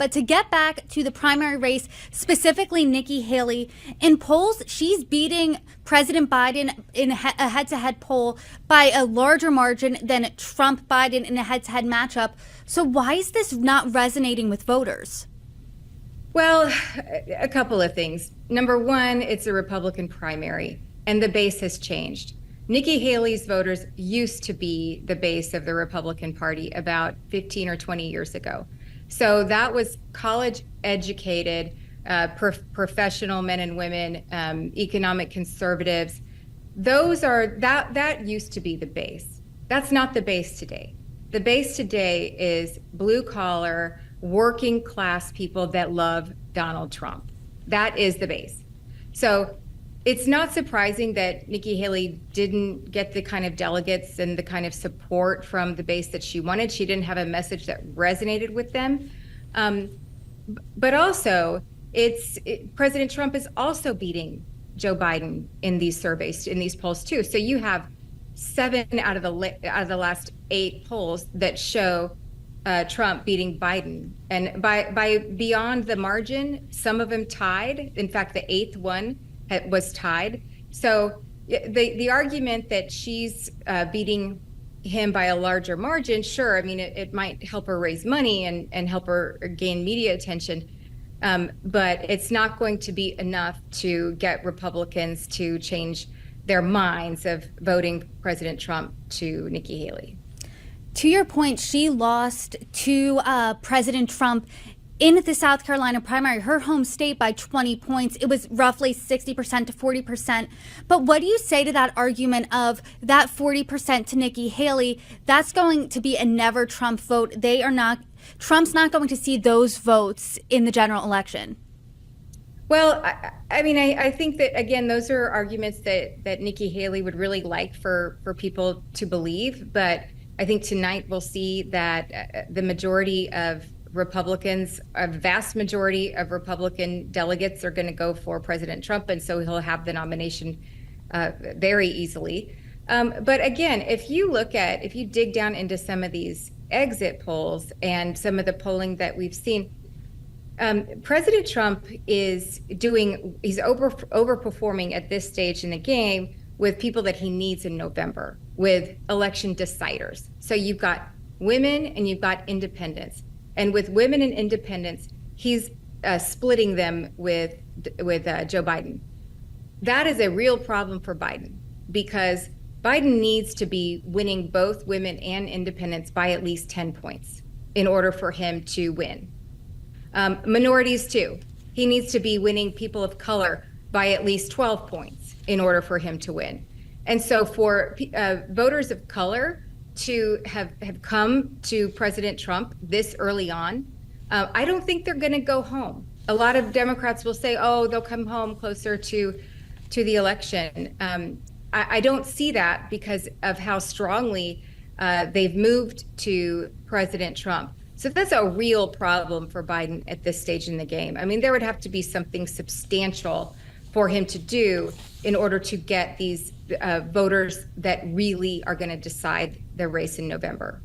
But to get back to the primary race, specifically Nikki Haley, in polls, she's beating President Biden in a head-to-head poll by a larger margin than Trump-Biden in a head-to-head matchup. So why is this not resonating with voters? Well, a couple of things. Number one, it's a Republican primary, and the base has changed. Nikki Haley's voters used to be the base of the Republican Party about 15 or 20 years ago. So that was college-educated, professional men and women, economic conservatives. That used to be the base. That's not the base today. The base today is blue-collar, working-class people that love Donald Trump. That is the base. So it's not surprising that Nikki Haley didn't get the kind of delegates and the kind of support from the base that she wanted. She didn't have a message that resonated with them. But also, President Trump is also beating Joe Biden in these surveys, in these polls too. So you have 7 out of the last 8 polls that show Trump beating Biden, and by beyond the margin, some of them tied. In fact, the 8th one was tied. So the argument that she's beating him by a larger margin, sure, I mean, it might help her raise money and help her gain media attention, but it's not going to be enough to get Republicans to change their minds of voting President Trump to Nikki Haley. To your point, she lost to President Trump in the South Carolina primary, her home state, by 20 points. It was roughly 60% to 40%. But what do you say to that argument of that 40% to Nikki Haley? That's going to be a never Trump vote. Trump's not going to see those votes in the general election. Well, I think that, again, those are arguments that Nikki Haley would really like for people to believe. But I think tonight we'll see that the majority of Republicans, a vast majority of Republican delegates are going to go for President Trump, and so he'll have the nomination very easily. But again, if you dig down into some of these exit polls and some of the polling that we've seen, President Trump he's overperforming at this stage in the game with people that he needs in November, with election deciders. So you've got women and you've got independents. And with women and independents, he's splitting them with Joe Biden. That is a real problem for Biden, because Biden needs to be winning both women and independents by at least 10 points in order for him to win. Minorities too. He needs to be winning people of color by at least 12 points in order for him to win. And so for voters of color to have come to President Trump this early on, I don't think they're going to go home. A lot of Democrats will say, oh, they'll come home closer to the election. I don't see that because of how strongly they've moved to President Trump. So that's a real problem for Biden at this stage in the game. I mean, there would have to be something substantial for him to do in order to get these voters that really are going to decide the race in November.